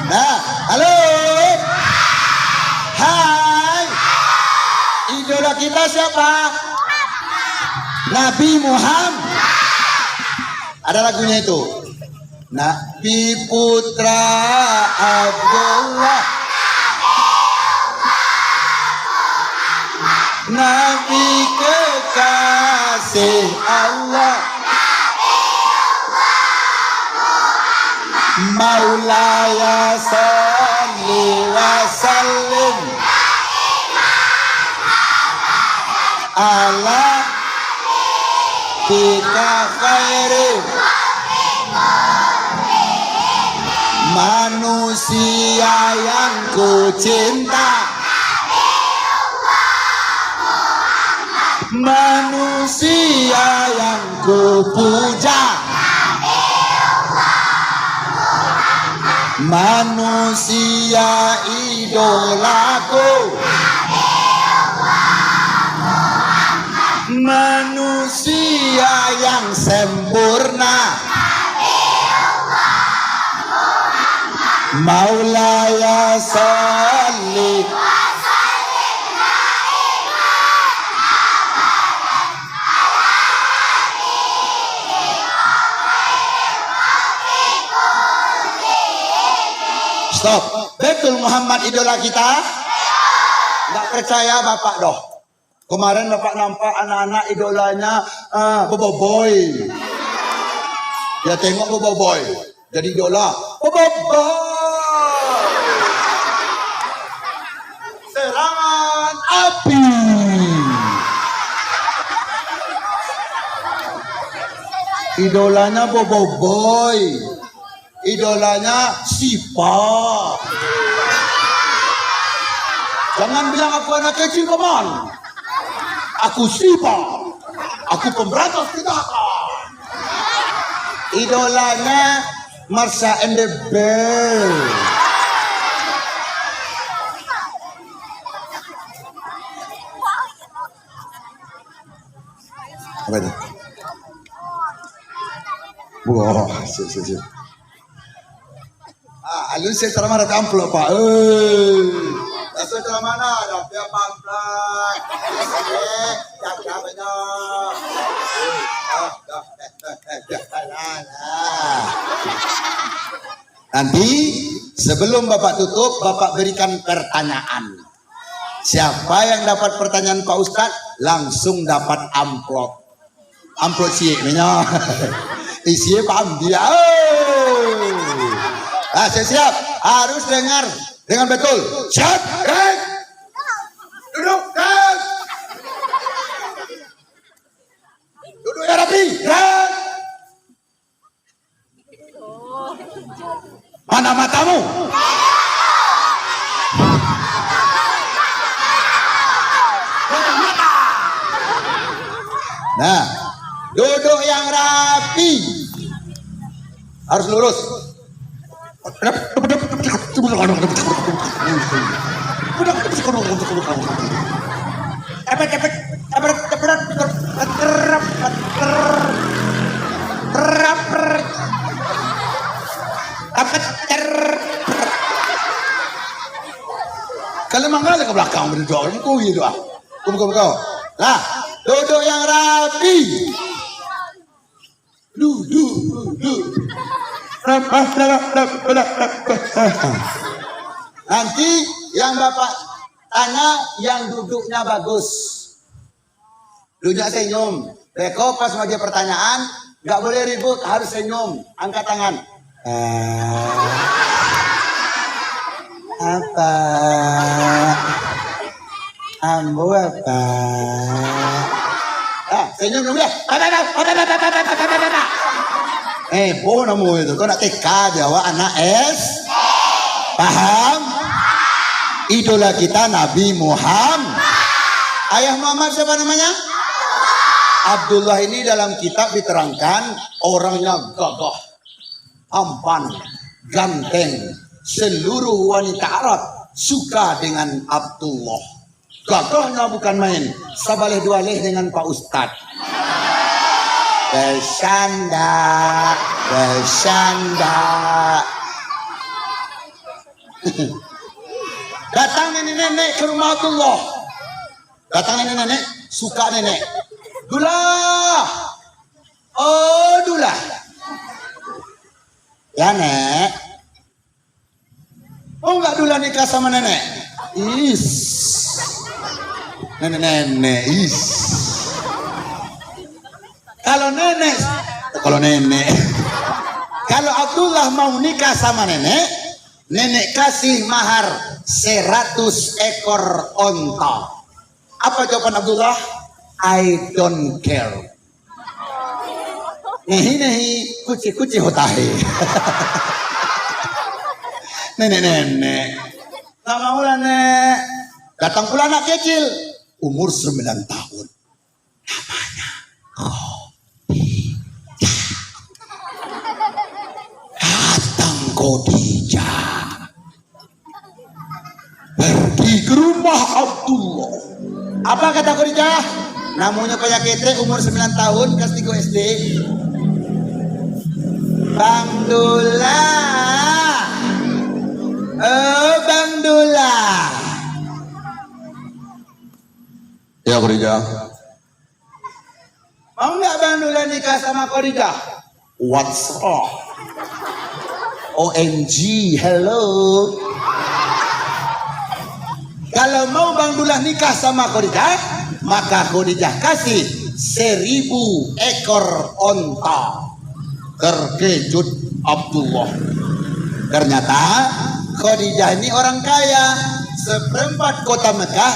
Nah, halo. Hai. Idola kita siapa? Nabi Muhammad. Ada lagunya itu. Nabi putra Abdullah, Nabi kekasih Allah, Maulaya salli wa sallim ala bika khairin manusia yang ku cinta, manusia yang ku puja, manusia idolaku, manusia yang sempurna, Maulaya salli stop. Betul Muhammad idola kita? Nggak percaya Bapak doh. Kemarin Bapak nampak anak-anak idolanya Boboiboy. Ya tengok Boboiboy. Jadi idola Boboiboy. Serangan api. Idolanya Boboiboy. Idolanya Sipa. Jangan bilang aku anak kecil, teman. Aku Sipa. Aku pemberantas kejahatan. Idolanya Marsha and the Bear. Apa itu? Wah, siap. Alun saya ceramah ada amplop Pak. Saya ceramah ada biar pamplak. Jaga benar. Nanti sebelum Bapak tutup, Bapak berikan pertanyaan. Siapa yang dapat pertanyaan Pak Ustadz langsung dapat amplop. Amplop sih, isinya paham dia. Siap, harus dengar dengan betul. Siap, duduk, duduk ya rapi. Mana matamu? Nah, duduk yang rapi, harus lurus. Kalau mangga ke belakang berdoa, kau gitu ah. Kau. Lah, duduk yang rapi. Duduk. Nanti yang Bapak tanya yang duduknya bagus, duduknya senyum. Beko pas mau dia pertanyaan nggak boleh ribut, harus senyum, angkat tangan. Apa? Ambo apa? Senyum dulu ya. Boh namu itu, kau nak TK Jawa anak S, paham? Idola kita Nabi Muhammad. Ayah Muhammad siapa namanya? Abdullah ini dalam kitab diterangkan orangnya gagah, tampan, ganteng. Seluruh wanita Arab suka dengan Abdullah. Gagahnya bukan main, sabaleh dua leh dengan Pak Ustadz. Bersanda. Datang nenek-nenek ke rumah Abdullah. Datang nenek-nenek, suka nenek. Dula. Oh, Dula. Ya, Nek. Oh, enggak Dula nikah sama nenek? Is. Nenek-nenek, is. Kalau nenek. Kalau Abdullah mau nikah sama nenek, nenek kasih mahar 100 ekor onta. Apa jawaban Abdullah? I don't care. Nehi kuci hota hai. Nenek. Nggak mau lah, Nek. Datang pula anak kecil umur 9 tahun. Namanya Khadijah. Pergi ke rumah Abdullah. Apa kata Khadijah? Namanya penyakitnya umur 9 tahun kelas 3 SD. Bang Dula. Oh, Bang Dula. Ya, Khadijah. Mau nggak Bang Dula nikah sama Khadijah? What's wrong? OMG, hello. Kalau mau Bang Dula nikah sama Khadijah, maka Khadijah kasih 1000 ekor onta. Terkejut Abdullah. Ternyata Khadijah ini orang kaya. Seperempat kota Mekah